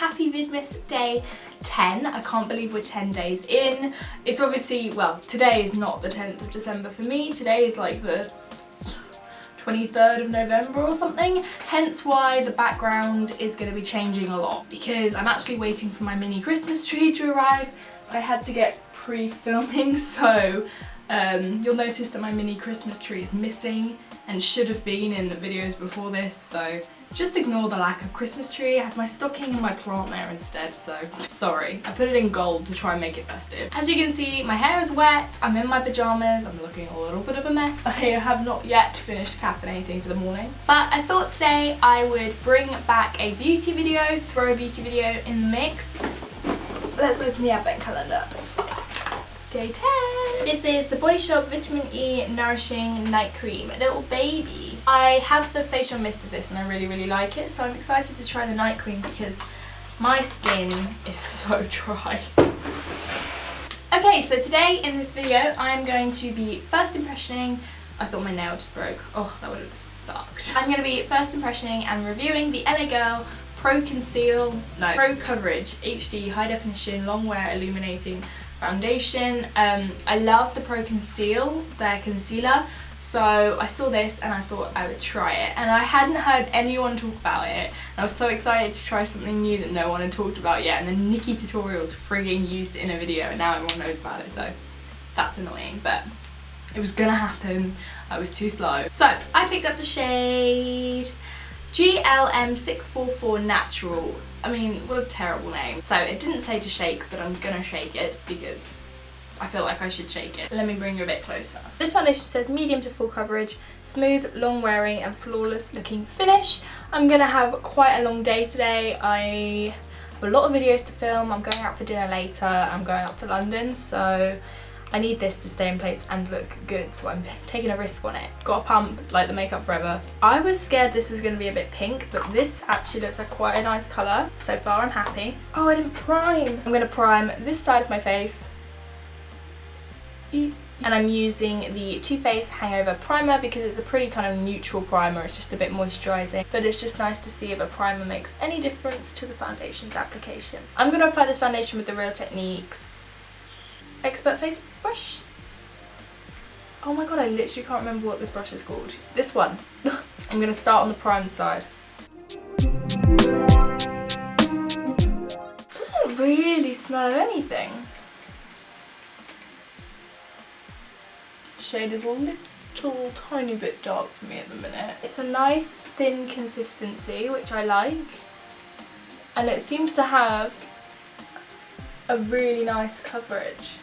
happy Vidmas day 10. I can't believe we're 10 days in. It's obviously, well, today is not the 10th of December for me. Today is like the 23rd of November or something, hence why the background is going to be changing a lot, because I'm actually waiting for my mini Christmas tree to arrive. I had to get pre-filming, so you'll notice that my mini Christmas tree is missing and should have been in the videos before this, so just ignore the lack of Christmas tree. I have my stocking and my plant there instead, so sorry. I put it in gold to try and make it festive. As you can see, my hair is wet, I'm in my pyjamas, I'm looking a little bit of a mess. I have not yet finished caffeinating for the morning, but I thought today I would bring back a beauty video, throw a beauty video in the mix. Let's open the advent calendar. Day 10. This is the Body Shop Vitamin E Nourishing Night Cream, a little baby. I have the facial mist of this and I really like it, so I'm excited to try the night cream because my skin is so dry. Okay, so today in this video I'm going to be first impressioning. I thought my nail just broke. Oh, that would have sucked. I'm going to be first impressioning and reviewing the LA Girl Pro Coverage HD High Definition Long Wear Illuminating Foundation. I love the Pro Conceal, their concealer, so I saw this and I thought I would try it, and I hadn't heard anyone talk about it, and I was so excited to try something new that no one had talked about yet, and then Nikki Tutorials frigging used it in a video and now everyone knows about it, so that's annoying, but it was gonna happen. I was too slow. So I picked up the shade GLM644 Natural. I mean, what a terrible name. So it didn't say to shake, but I'm gonna shake it because I feel like I should shake it. Let me bring you a bit closer. This foundation says medium to full coverage, smooth, long wearing and flawless looking finish. I'm gonna have quite a long day today. I have a lot of videos to film. I'm going out for dinner later. I'm going up to London, so I need this to stay in place and look good, so I'm taking a risk on it. Got a pump like the Makeup Forever. I was scared this was going to be a bit pink, but this actually looks like quite a nice colour. So far I'm happy. Oh, I didn't prime. I'm going to prime this side of my face. And I'm using the Too Faced Hangover Primer because it's a pretty kind of neutral primer. It's just a bit moisturising, but it's just nice to see if a primer makes any difference to the foundation's application. I'm going to apply this foundation with the Real Techniques Expert Face brush. Oh my god, I literally can't remember what this brush is called. This one. I'm going to start on the prime side. Doesn't really smell of anything. Shade is a little tiny bit dark for me at the minute. It's a nice thin consistency, which I like, and it seems to have a really nice coverage.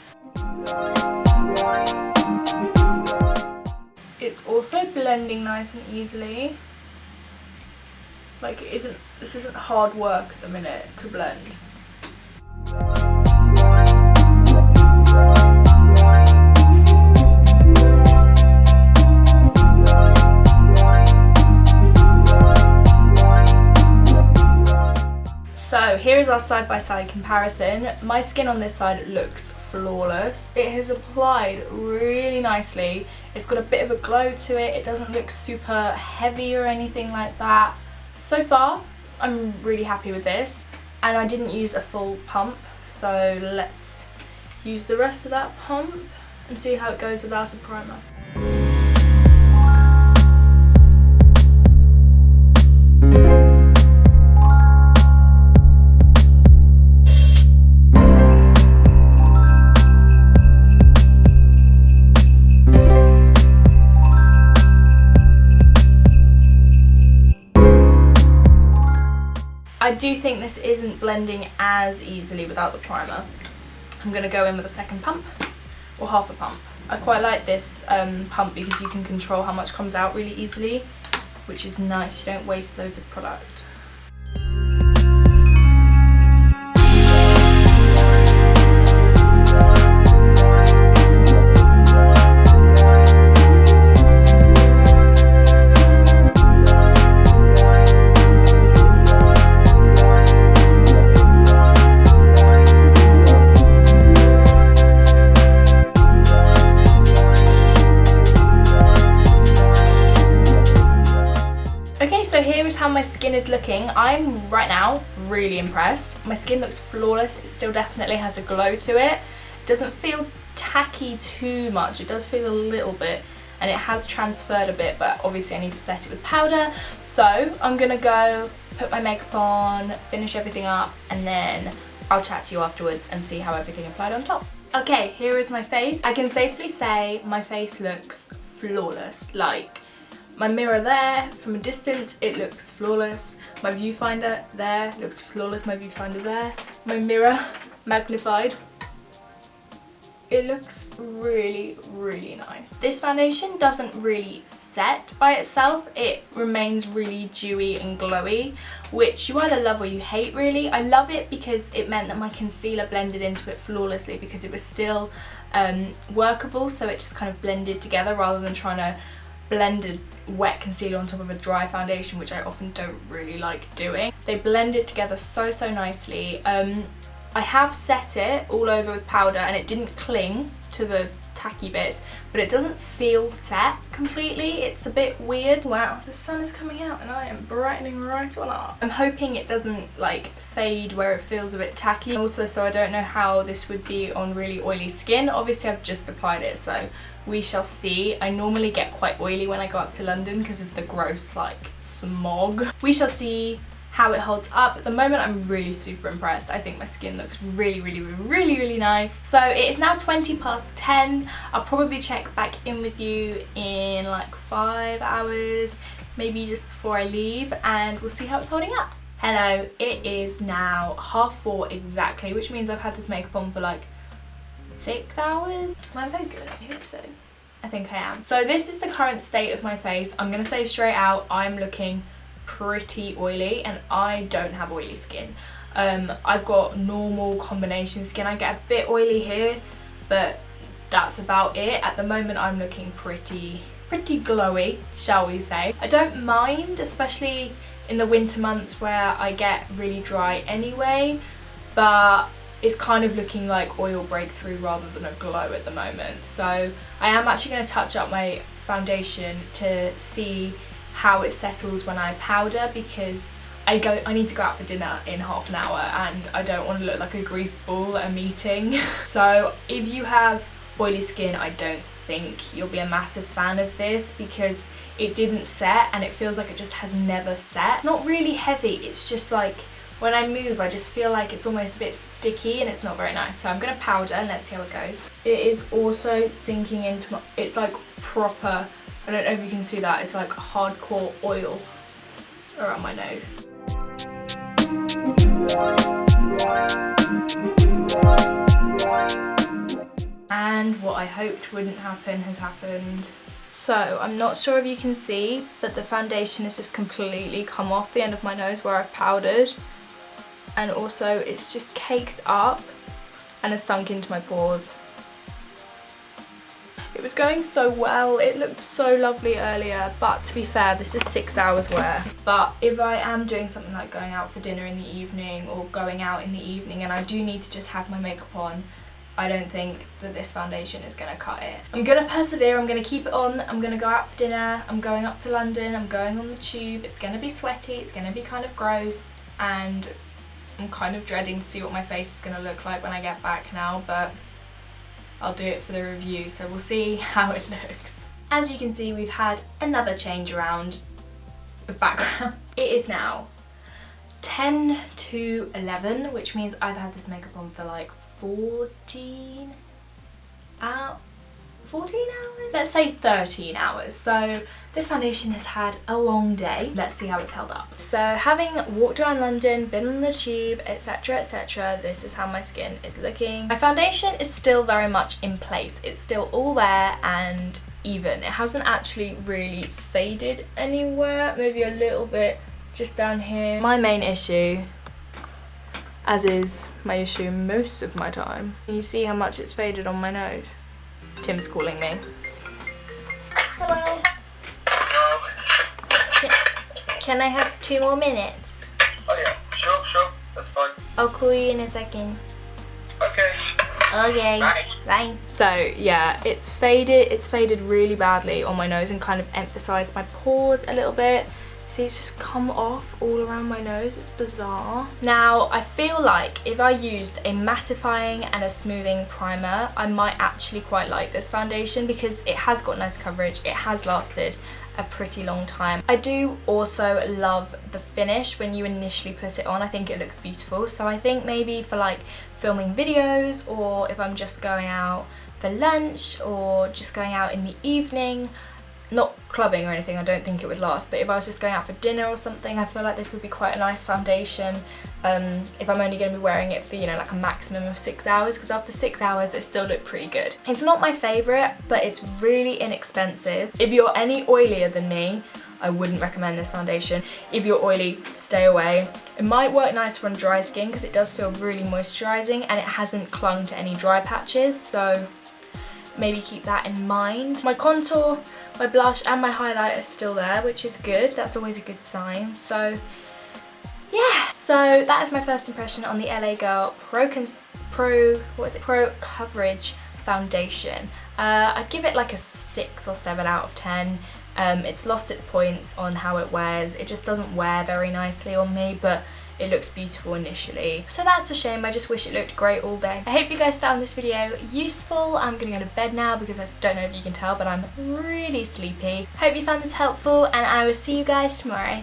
It's also blending nice and easily. Like this isn't hard work at the minute to blend. So here is our side-by-side comparison. My skin on this side looks flawless. It has applied really nicely. It's got a bit of a glow to it. It doesn't look super heavy or anything like that. So far, I'm really happy with this. And I didn't use a full pump, so let's use the rest of that pump and see how it goes without a primer. I do think this isn't blending as easily without the primer. I'm going to go in with a second pump, or half a pump. I quite like this pump because you can control how much comes out really easily, which is nice. You don't waste loads of product. skin is looking, I'm right now really impressed. My skin looks flawless. It still definitely has a glow to it. It doesn't feel tacky too much. It does feel a little bit, and it has transferred a bit, but obviously I need to set it with powder. So I'm gonna go put my makeup on, finish everything up, and then I'll chat to you afterwards and see how everything applied on top. Okay, here is my face. I can safely say my face looks flawless. Like, my mirror there, from a distance, it looks flawless. My viewfinder there looks flawless. My viewfinder there. My mirror, magnified. It looks really, really nice. This foundation doesn't really set by itself. It remains really dewy and glowy, which you either love or you hate, really. I love it because it meant that my concealer blended into it flawlessly because it was still workable, so it just kind of blended together rather than trying to blend a wet concealer on top of a dry foundation, which I often don't really like doing. They blended together so nicely. I have set it all over with powder and it didn't cling to the tacky bits, but it doesn't feel set completely. It's a bit weird. Wow, the sun is coming out and I am brightening right on up. I'm hoping it doesn't like fade where it feels a bit tacky. Also, so I don't know how this would be on really oily skin. Obviously I've just applied it, so we shall see. I normally get quite oily when I go up to London because of the gross like smog. We shall see how it holds up. At the moment I'm really super impressed. I think my skin looks really nice. So it is now 10:20. I'll probably check back in with you in like 5 hours, maybe just before I leave, and we'll see how it's holding up. Hello, it is now 4:30 exactly, which means I've had this makeup on for like 6 hours. Am I focused? I hope so. I think I am. So this is the current state of my face. I'm gonna say straight out, I'm looking pretty oily and I don't have oily skin. I've got normal combination skin. I get a bit oily here, but that's about it. At the moment I'm looking pretty glowy, shall we say. I don't mind, especially in the winter months where I get really dry anyway, but it's kind of looking like oil breakthrough rather than a glow at the moment. So I am actually going to touch up my foundation to see how it settles when I powder, because I need to go out for dinner in half an hour and I don't want to look like a grease ball at a meeting. So if you have oily skin, I don't think you'll be a massive fan of this because it didn't set and it feels like it just has never set. Not really heavy, it's just like when I move I just feel like it's almost a bit sticky and it's not very nice. So I'm going to powder and let's see how it goes. It is also sinking into my, it's like proper, I don't know if you can see that, it's like hardcore oil around my nose. And what I hoped wouldn't happen has happened. So I'm not sure if you can see, but the foundation has just completely come off the end of my nose where I've powdered. And also it's just caked up and has sunk into my pores. It was going so well, it looked so lovely earlier, but to be fair, this is 6 hours wear. But if I am doing something like going out for dinner in the evening or going out in the evening and I do need to just have my makeup on, I don't think that this foundation is going to cut it. I'm going to persevere, I'm going to keep it on, I'm going to go out for dinner, I'm going up to London, I'm going on the tube, it's going to be sweaty, it's going to be kind of gross, and I'm kind of dreading to see what my face is going to look like when I get back now, but I'll do it for the review, so we'll see how it looks. As you can see, we've had another change around of background. It is now 10 to 11, which means I've had this makeup on for like 14 hours? Let's say 13 hours. So this foundation has had a long day. Let's see how it's held up. So having walked around London, been on the tube, etc, etc, this is how my skin is looking. My foundation is still very much in place. It's still all there and even. It hasn't actually really faded anywhere. Maybe a little bit just down here. My main issue, as is my issue most of my time, can you see how much it's faded on my nose? Tim's calling me. Hello. Can I have 2 more minutes? Oh yeah, sure, that's fine. I'll call you in a second. Okay. Okay. Bye. So yeah, it's faded really badly on my nose and kind of emphasised my pores a little bit. See, it's just come off all around my nose. It's bizarre. Now, I feel like if I used a mattifying and a smoothing primer, I might actually quite like this foundation because it has got nice coverage. It has lasted a pretty long time. I do also love the finish when you initially put it on. I think it looks beautiful. So I think maybe for like filming videos, or if I'm just going out for lunch or just going out in the evening, not clubbing or anything, I don't think it would last, but if I was just going out for dinner or something, I feel like this would be quite a nice foundation if I'm only going to be wearing it for, you know, like a maximum of 6 hours, because after 6 hours it still looked pretty good. It's not my favourite, but it's really inexpensive. If you're any oilier than me, I wouldn't recommend this foundation. If you're oily, stay away. It might work nice for on dry skin because it does feel really moisturising and it hasn't clung to any dry patches, so maybe keep that in mind. My contour, my blush and my highlight are still there, which is good. That's always a good sign. So yeah, so that is my first impression on the LA Girl Pro Coverage Foundation. I'd give it like a 6 or 7 out of 10. It's lost its points on how it wears. It just doesn't wear very nicely on me, but it looks beautiful initially. So that's a shame. I just wish it looked great all day. I hope you guys found this video useful. I'm gonna go to bed now because I don't know if you can tell, but I'm really sleepy. Hope you found this helpful, and I will see you guys tomorrow.